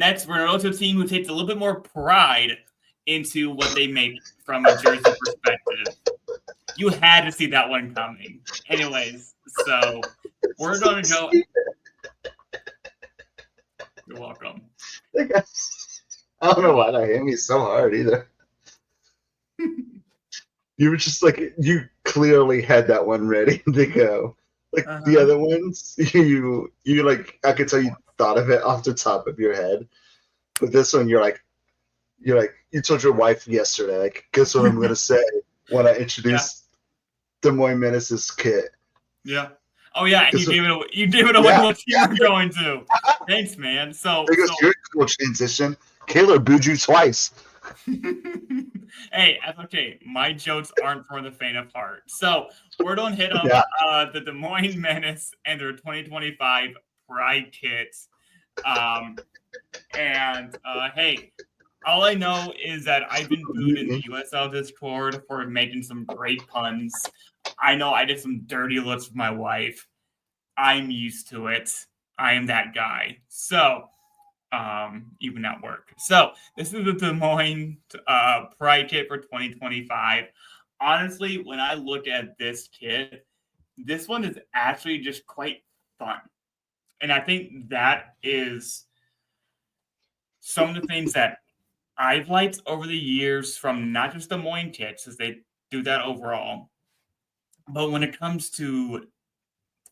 Next, we're going to go to a team who takes a little bit more pride into what they make from a jersey perspective. You had to see that one coming. Anyways, so we're going to go. You're welcome. I don't know why that hit me so hard either. You were just like, you clearly had that one ready to go. Like the other ones, you like, I could tell you thought of it off the top of your head. But this one, you told your wife yesterday, like, guess what I'm going to say when I introduce Des Moines Menace's kit. Yeah. Oh, yeah, and you gave it away what you were going to. Thanks, man. So your cool transition. Kayla booed you twice. Hey, that's okay. My jokes aren't for the faint of heart. So we're going to hit on the Des Moines Menace and their 2025 Pride kits. Hey, all I know is that I've been booed in the USL Discord for making some great puns. I know I did some dirty looks with my wife. I'm used to it. I am that guy. So, even at work. So, this is the Des Moines Pride kit for 2025. Honestly, when I look at this kit, this one is actually just quite fun. And I think that is some of the things that I've liked over the years from not just Des Moines kits, as they do that overall, but when it comes to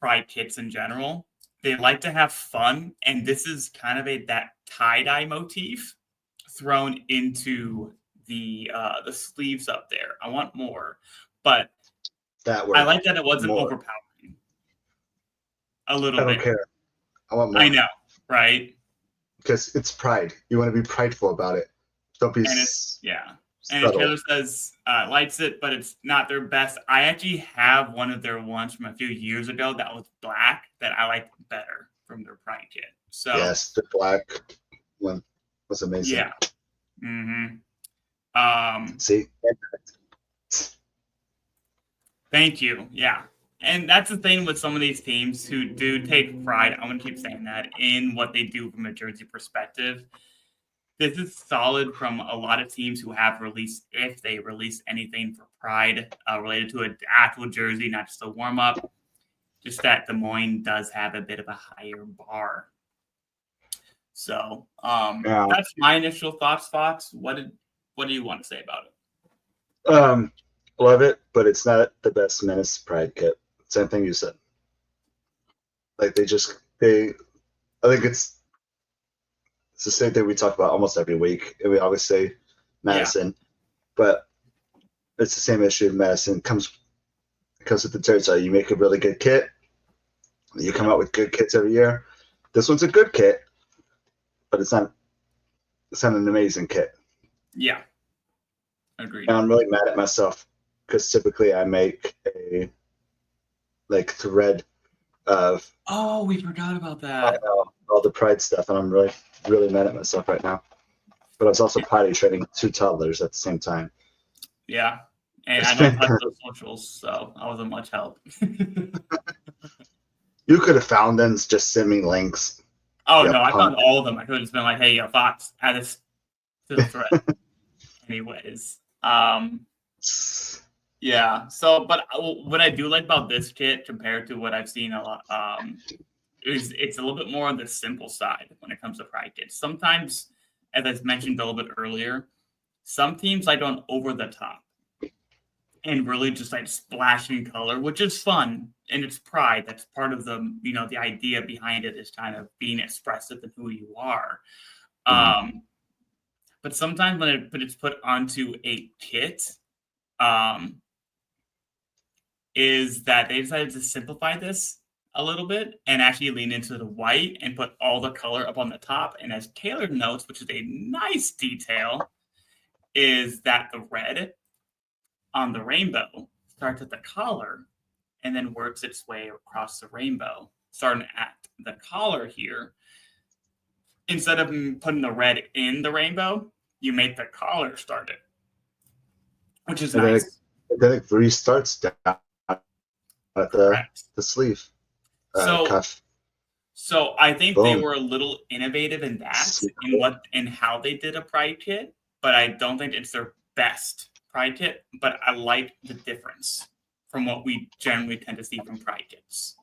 Pride kits in general, they like to have fun, and this is kind of that tie-dye motif thrown into the sleeves up there. I want more, but I like that it wasn't overpowering. A little bit. I don't care. I want more. I know, right? Because it's pride. You want to be prideful about it. Don't be. And Taylor says likes it, but it's not their best. I actually have one of their ones from a few years ago that was black that I liked better from their Pride kit. So yes, the black one was amazing. Yeah. See. Thank you. Yeah. And that's the thing with some of these teams who do take pride, I'm going to keep saying that, in what they do from a jersey perspective. This is solid from a lot of teams who have released, if they release anything for Pride related to an actual jersey, not just a warm-up, just that Des Moines does have a bit of a higher bar. So that's my initial thoughts. What do you want to say about it? Love it, but it's not the best Menace Pride kit. Same thing you said. Like I think it's the same thing we talk about almost every week, and we always say Madison, but it's the same issue. Madison comes with the territory. You make a really good kit, you come out with good kits every year. This one's a good kit, but it's not an amazing kit. Yeah, agreed. And I'm really mad at myself because typically I make a thread of. Oh, we forgot about that. All the Pride stuff, and I'm really, really mad at myself right now. But I was also potty training 2 toddlers at the same time. Yeah, and I don't touch those socials, so I wasn't much help. You could have found them, just send me links. Oh, no, I found all of them. I could have just been like, hey, Fox, add this to the thread. Anyways. Yeah, so, but what I do like about this kit compared to what I've seen a lot, is it's a little bit more on the simple side when it comes to Pride kits. Sometimes, as I mentioned a little bit earlier, some teams like on over the top and really just like splashing color, which is fun, and it's Pride. That's part of the, the idea behind it is kind of being expressive in who you are. But sometimes when it's put onto a kit, is that they decided to simplify this a little bit and actually lean into the white and put all the color up on the top. And as Taylor notes, which is a nice detail, is that the red on the rainbow starts at the collar and then works its way across the rainbow, starting at the collar here. Instead of putting the red in the rainbow, you make the collar start it, which is nice. Then it restarts down at the sleeve. So, cuff. So I think they Boom. were a little innovative in that, in how they did a Pride kit, but I don't think it's their best Pride kit. But I like the difference from what we generally tend to see from Pride kits,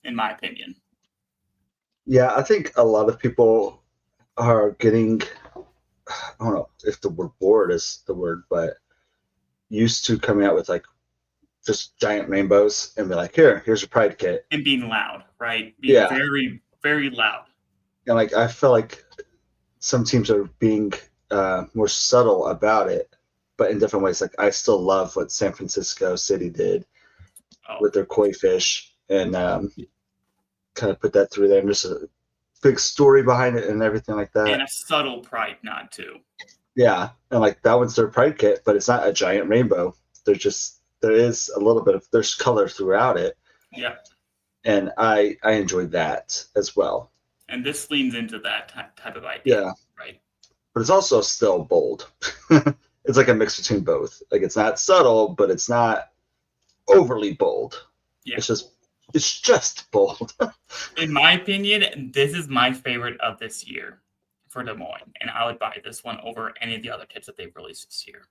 in my opinion. Yeah, I think a lot of people are getting, I don't know if the word bored is the word, but used to coming out with like just giant rainbows and be like, here's your Pride kit. And being loud, right? Being Yeah. very, very loud. And like, I feel like some teams are being more subtle about it, but in different ways. Like, I still love what San Francisco City did with their koi fish and kind of put that through there. And there's a big story behind it and everything like that. And a subtle Pride nod, too. Yeah. And like, that one's their Pride kit, but it's not a giant rainbow. There is a little bit of, there's color throughout it. Yeah. And I enjoyed that as well. And this leans into that type of idea. Yeah. Right. But it's also still bold. It's like a mix between both. Like, it's not subtle, but it's not overly bold. Yeah. It's just bold. In my opinion, this is my favorite of this year for Des Moines, and I would buy this one over any of the other kits that they've released this year.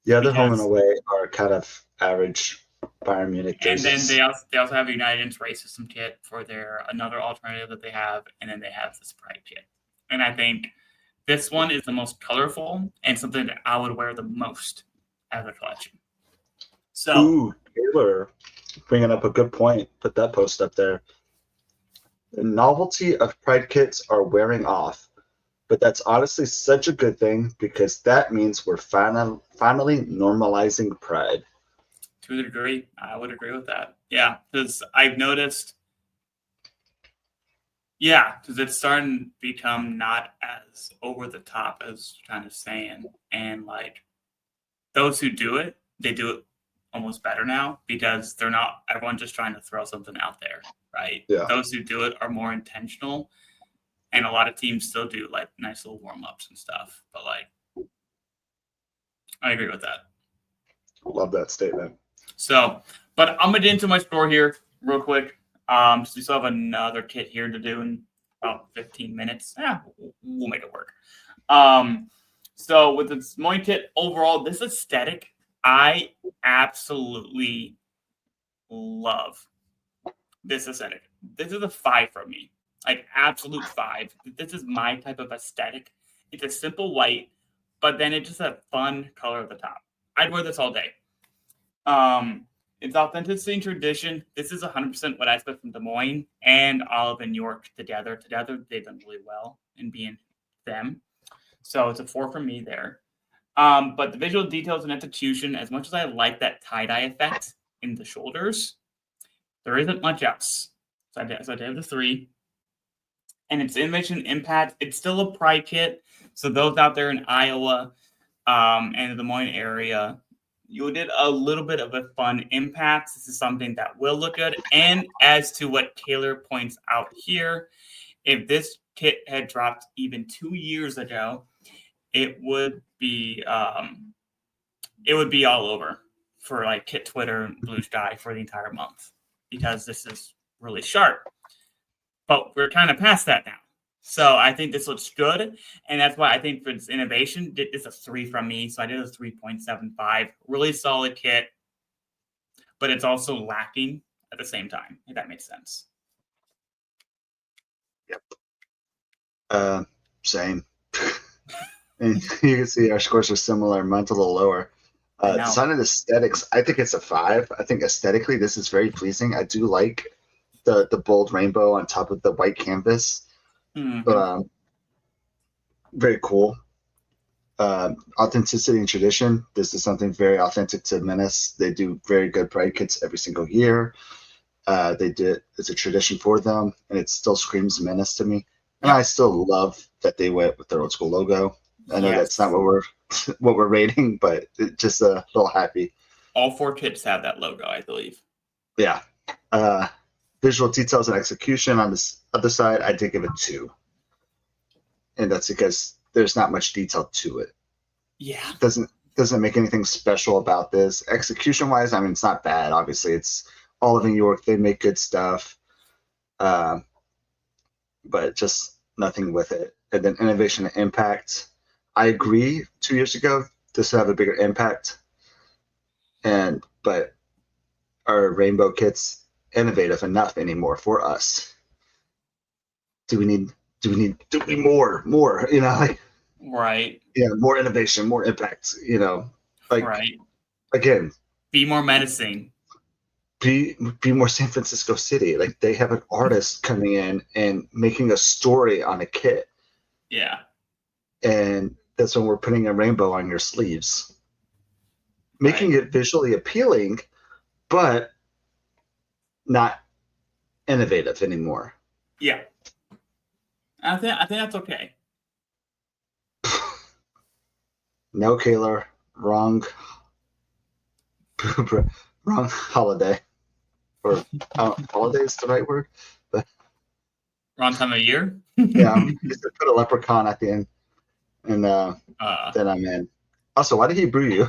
Yeah, the home and away are kind of average Bayern Munich jerseys. And then they also have a United Ins Race System kit for their another alternative that they have, and then they have this Pride kit. And I think this one is the most colorful and something that I would wear the most as a collection. So, ooh, Taylor, bringing up a good point. Put that post up there. The novelty of Pride kits are wearing off, but that's honestly such a good thing because that means we're finally normalizing Pride. To a degree, I would agree with that. Yeah, because I've noticed. Yeah, because it's starting to become not as over the top as kind of saying, and like those who do it, they do it almost better now because they're not everyone just trying to throw something out there, right? Yeah. Those who do it are more intentional, and a lot of teams still do like nice little warm ups and stuff. But like, I agree with that. Love that statement. So, but I'm gonna get into my store here real quick. So we still have another kit here to do in about 15 minutes. Yeah, we'll make it work. So with the Moines kit overall, this aesthetic, I absolutely love this aesthetic. This is a 5 for me, like absolute 5. This is my type of aesthetic. It's a simple white, but then it's just a fun color at the top. I'd wear this all day. It's authenticity and tradition. This is 100% what I expect from Des Moines and Olive and York together. Together, they've done really well in being them. So it's a 4 from me there. But the visual details and execution, as much as I like that tie-dye effect in the shoulders, there isn't much else. So I did have the 3. And its image and impact, it's still a Pride kit. So those out there in Iowa and the Des Moines area, you did a little bit of a fun impact. This is something that will look good. And as to what Taylor points out here, if this kit had dropped even 2 years ago, it would be all over for like Kit Twitter and Blue Sky for the entire month because this is really sharp. But we're kind of past that now. So I think this looks good, and that's why I think for its innovation, it's a 3 from me. So I did a 3.75. Really solid kit, but it's also lacking at the same time, if that makes sense. Yep. Same. And you can see our scores are similar. Mine's a little lower. Design and aesthetics, I think it's a 5. I think aesthetically, this is very pleasing. I do like the bold rainbow on top of the white canvas. Mm-hmm. Very cool. Authenticity and tradition. This is something very authentic to Menace. They do very good Pride kits every single year. It's a tradition for them, and it still screams Menace to me. And I still love that they went with their old school logo. I know that's not what we're rating, but it's just a little happy. All 4 kits have that logo, I believe. Yeah. Visual details and execution on this other side, I did give it 2. And that's because there's not much detail to it. Yeah. Doesn't make anything special about this. Execution wise, I mean, it's not bad. Obviously, it's Olive and York. They make good stuff. but just nothing with it. And then innovation and impact. I agree 2 years ago, this would have a bigger impact. But are rainbow kits innovative enough anymore for us? Do we need more, like, Right. more innovation, more impact, like, Right. again, Be more menacing. be more San Francisco City. Like, they have an artist coming in and making a story on a kit. Yeah. And that's when we're putting a rainbow on your sleeves, making Right. it visually appealing, but not innovative anymore. Yeah. I think that's okay. No, Kaylor, wrong wrong holiday. Or holiday is the right word, but Wrong time of year. yeah, just to put a leprechaun at the end, and then I'm in. Also, why did he brew you?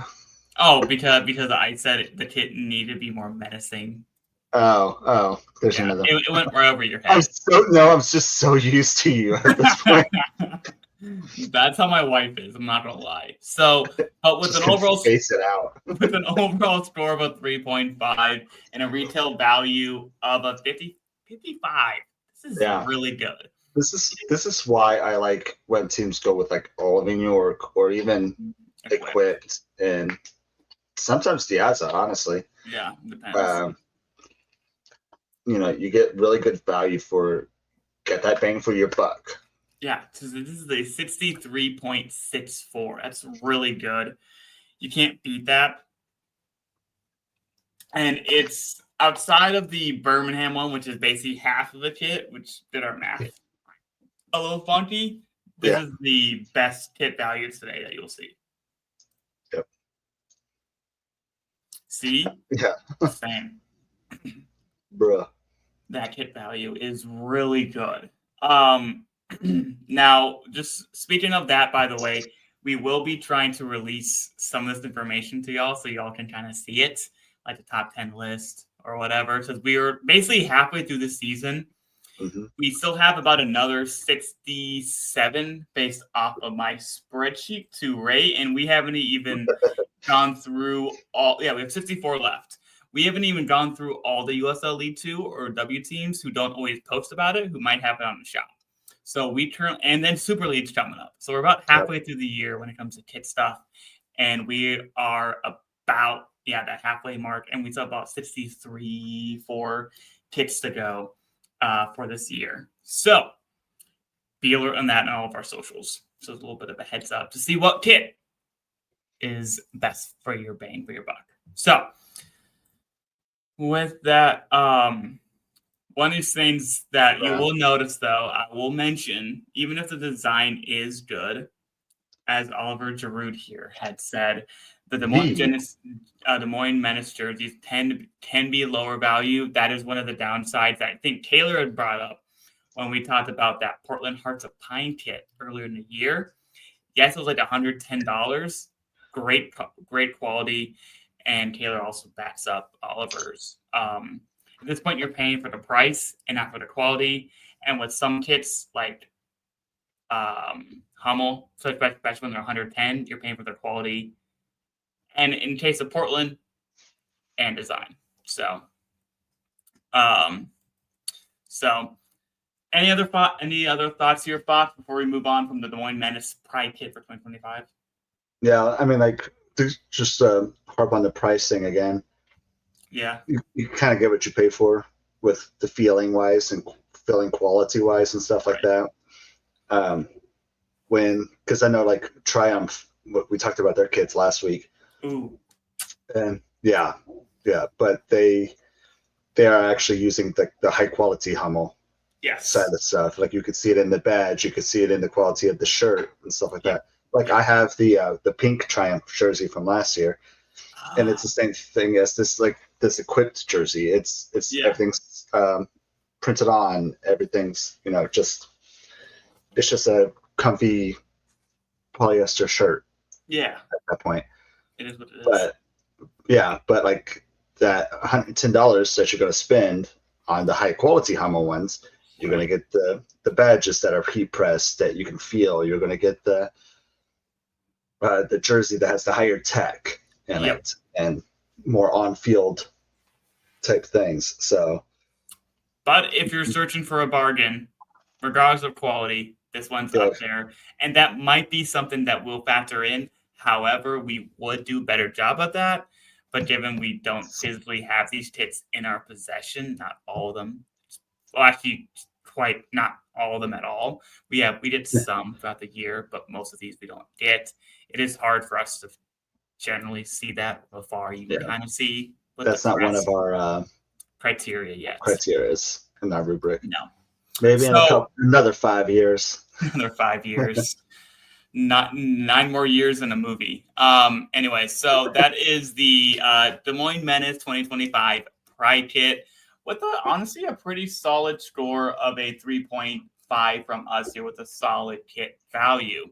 Oh, because I said the kit needed to be more menacing. Oh, there's Yeah, another. it went right over your I'm head. just so used to you at this point. That's how my wife is. I'm not gonna lie. So, but with Just an can overall space it out. with an overall score of a 3.5 and a retail value of a 55, this is Yeah, really good. this is why I like when teams go with like all of New York or even Equipped and sometimes Diaza, honestly. Yeah, depends. Um, you get really good value get that bang for your buck. Yeah, this is a 63.64. That's really good. You can't beat that. And it's outside of the Birmingham one, which is basically half of the kit, which did our math a little funky. This Yeah. is the best kit value today that you'll see. Yep. See? Yeah. Same. Bruh. That kit value is really good. Now, just speaking of that, by the way, we will be trying to release some of this information to y'all so y'all can kind of see it, like the top 10 list or whatever, because we are basically halfway through the season. Mm-hmm. We still have about another 67 based off of my spreadsheet to rate, and we haven't even gone through all. Yeah, we have 64 left. We haven't even gone through all the USL League 2 or W teams who don't always post about it, who might have it on the shop. So and then Super League's coming up. So we're about halfway through the year when it comes to kit stuff. And we are about, that halfway mark. And we still have about 63, 4 kits to go for this year. So be alert on that in all of our socials. So it's a little bit of a heads up to see what kit is best for your bang for your buck. So with that, one of these things that you will notice, though, I will mention, even if the design is good, as Oliver Giroud here had said, the Des Moines Menace jerseys can be lower value. That is one of the downsides that I think Taylor had brought up when we talked about that Portland Hearts of Pine kit earlier in the year. Yes, it was like $110. Great quality. And Taylor also backs up Oliver's. At this point, you're paying for the price and not for the quality. And with some kits like Hummel, so especially when they're 110, you're paying for their quality. And in case of Portland, and design. So any other thoughts here, Fox, before we move on from the Des Moines Menace Pride kit for 2025? Yeah, I mean, like, just harp on the pricing again. Yeah. You kind of get what you pay for with the feeling wise and feeling quality wise and stuff like that. Because I know, like, Triumph, we talked about their kits last week. Ooh. And yeah, but they are actually using the high quality Hummel side of stuff. Like, you could see it in the badge, you could see it in the quality of the shirt and stuff like that. Like, I have the pink Triumph jersey from last year, and it's the same thing as this equipped jersey. It's everything's printed on, everything's it's just a comfy polyester shirt. Yeah. At that point. It is what it is. But like that $110 that you're going to spend on the high quality Hummel ones, You're going to get the badges that are heat pressed that you can feel. You're going to get the jersey that has the higher tech in Yep. it and more on-field type things. So, but if you're searching for a bargain, regardless of quality, this one's yeah, up there, and that might be something that we'll factor in. However, we would do a better job of that. But given we don't physically have these kits in our possession, not all of them, well, actually, quite not all of them at all. We did some throughout the year, but most of these we don't get. It is hard for us to generally see that from afar. You can yeah, kind of see what the that's not one press of our criteria yet. criterias in our rubric. No. Maybe in So another 5 years. another 5 years. Not 9 more years in a movie. Anyway, so that is the Des Moines Menace 2025 Pride Kit with honestly a pretty solid score of a 3.5 from us here with a solid kit value.